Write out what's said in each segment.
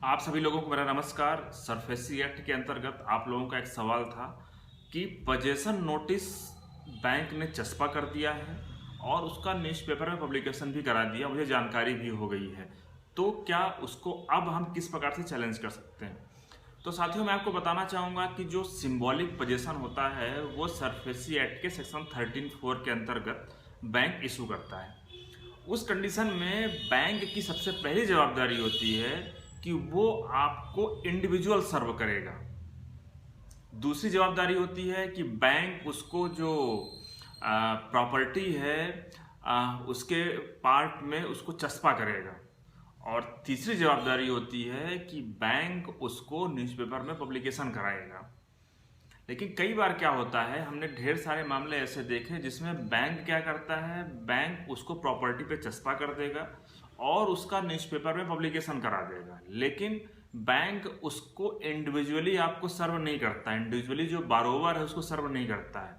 आप सभी लोगों को मेरा नमस्कार। सरफेसी एक्ट के अंतर्गत आप लोगों का एक सवाल था कि पजेशन नोटिस बैंक ने चस्पा कर दिया है और उसका न्यूज़पेपर में पब्लिकेशन भी करा दिया, मुझे जानकारी भी हो गई है। तो क्या उसको अब हम किस प्रकार से चैलेंज कर सकते हैं? तो साथियों, मैं आपको बताना चाहूँगा कि जो सिंबॉलिक पजेशन होता है वो सरफेसी एक्ट के सेक्शन 13(4) के अंतर्गत बैंक इशू करता है। उस कंडीशन में बैंक की सबसे पहली जवाबदारी होती है कि वो आपको इंडिविजुअल सर्व करेगा। दूसरी जवाबदारी होती है कि बैंक उसको जो प्रॉपर्टी है उसके पार्ट में उसको चस्पा करेगा। और तीसरी जवाबदारी होती है कि बैंक उसको न्यूज़पेपर में पब्लिकेशन कराएगा। लेकिन कई बार क्या होता है, हमने ढेर सारे मामले ऐसे देखे जिसमें बैंक क्या करता है, बैंक उसको प्रॉपर्टी पे चस्पा कर देगा और उसका न्यूज़पेपर में पब्लिकेशन करा देगा। लेकिन बैंक उसको इंडिविजुअली आपको सर्व नहीं करता, इंडिविजुअली जो बारोवर है उसको सर्व नहीं करता है,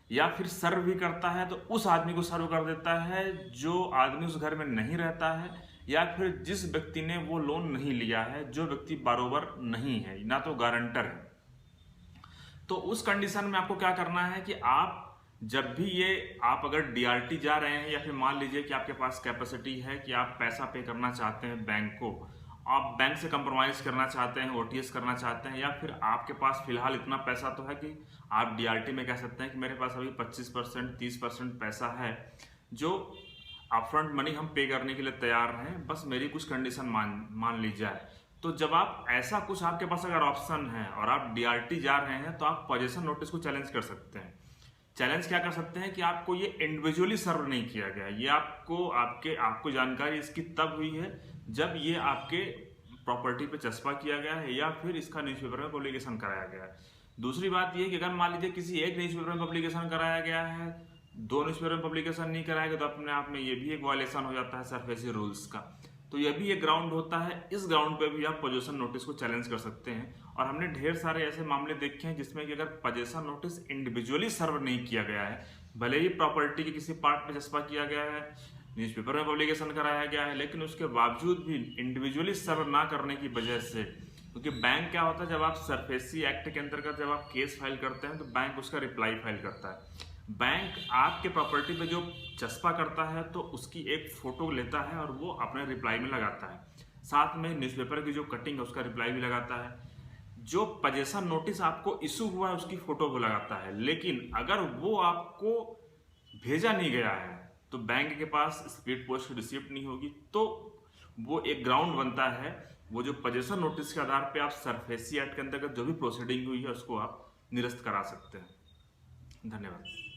या फिर सर्व भी करता है तो उस आदमी को सर्व कर देता है जो आदमी उस घर में नहीं रहता है, या फिर जिस व्यक्ति ने वो लोन नहीं लिया है, जो व्यक्ति बारोवर नहीं है, ना तो गारंटर है। तो उस कंडीशन में आपको क्या करना है कि आप जब भी आप अगर डीआरटी जा रहे हैं, या फिर मान लीजिए कि आपके पास कैपेसिटी है कि आप पैसा पे करना चाहते हैं बैंक को, आप बैंक से कंप्रोमाइज करना चाहते हैं, ओटीएस करना चाहते हैं, या फिर आपके पास फिलहाल इतना पैसा तो है कि आप डीआरटी में कह सकते हैं कि मेरे पास अभी 25% 30% पैसा है जो अपफ्रंट मनी हम पे करने के लिए तैयार हैं, बस मेरी कुछ कंडीशन मान ली जाए। तो जब आप ऐसा कुछ आपके पास अगर ऑप्शन है और आप डीआरटी जा रहे हैं तो आप पजेशन नोटिस को चैलेंज कर सकते हैं। चैलेंज क्या कर सकते हैं कि आपको ये इंडिविजुअली सर्व नहीं किया गया, ये आपको जानकारी इसकी तब हुई है जब ये आपके प्रॉपर्टी पे चस्पा किया गया है या फिर इसका न्यूज़पेपर में पब्लिकेशन कराया गया है। दूसरी बात ये कि अगर मान लीजिए किसी एक न्यूज़पेपर में पब्लिकेशन कराया गया है, दो न्यूज़पेपर में पब्लिकेशन नहीं कराया गया, तो अपने आप में ये भी एक वायलेशन हो जाता है सरफेसी रूल्स का। तो यह भी एक ग्राउंड होता है, इस ग्राउंड पे भी आप पजेशन नोटिस को चैलेंज कर सकते हैं। और हमने ढेर सारे ऐसे मामले देखे हैं जिसमें कि अगर पजेशन नोटिस इंडिविजुअली सर्व नहीं किया गया है, भले ही प्रॉपर्टी के किसी पार्ट में चस्पा किया गया है, न्यूज़पेपर में पब्लिकेशन कराया गया है, लेकिन उसके बावजूद भी इंडिविजुअली सर्व ना करने की वजह से, क्योंकि बैंक क्या होता है, जब आप सरफेसी एक्ट के अंतर्गत जब आप केस फाइल करते हैं तो बैंक उसका रिप्लाई फाइल करता है। बैंक आपके प्रॉपर्टी पे जो चस्पा करता है तो उसकी एक फोटो लेता है और वो अपने रिप्लाई में लगाता है, साथ में न्यूज़पेपर की जो कटिंग है उसका रिप्लाई भी लगाता है। जो पजेशन नोटिस आपको इशू हुआ है उसकी फोटो को लगाता है। लेकिन अगर वो आपको भेजा नहीं गया है तो बैंक के पास स्पीड पोस्ट रिसिप्ट नहीं होगी, तो वो एक ग्राउंड बनता है। वो जो पजेशन नोटिस के आधार पे आप सरफेसी एक्ट के अंतर्गत जो भी प्रोसीडिंग हुई है उसको आप निरस्त करा सकते हैं। धन्यवाद।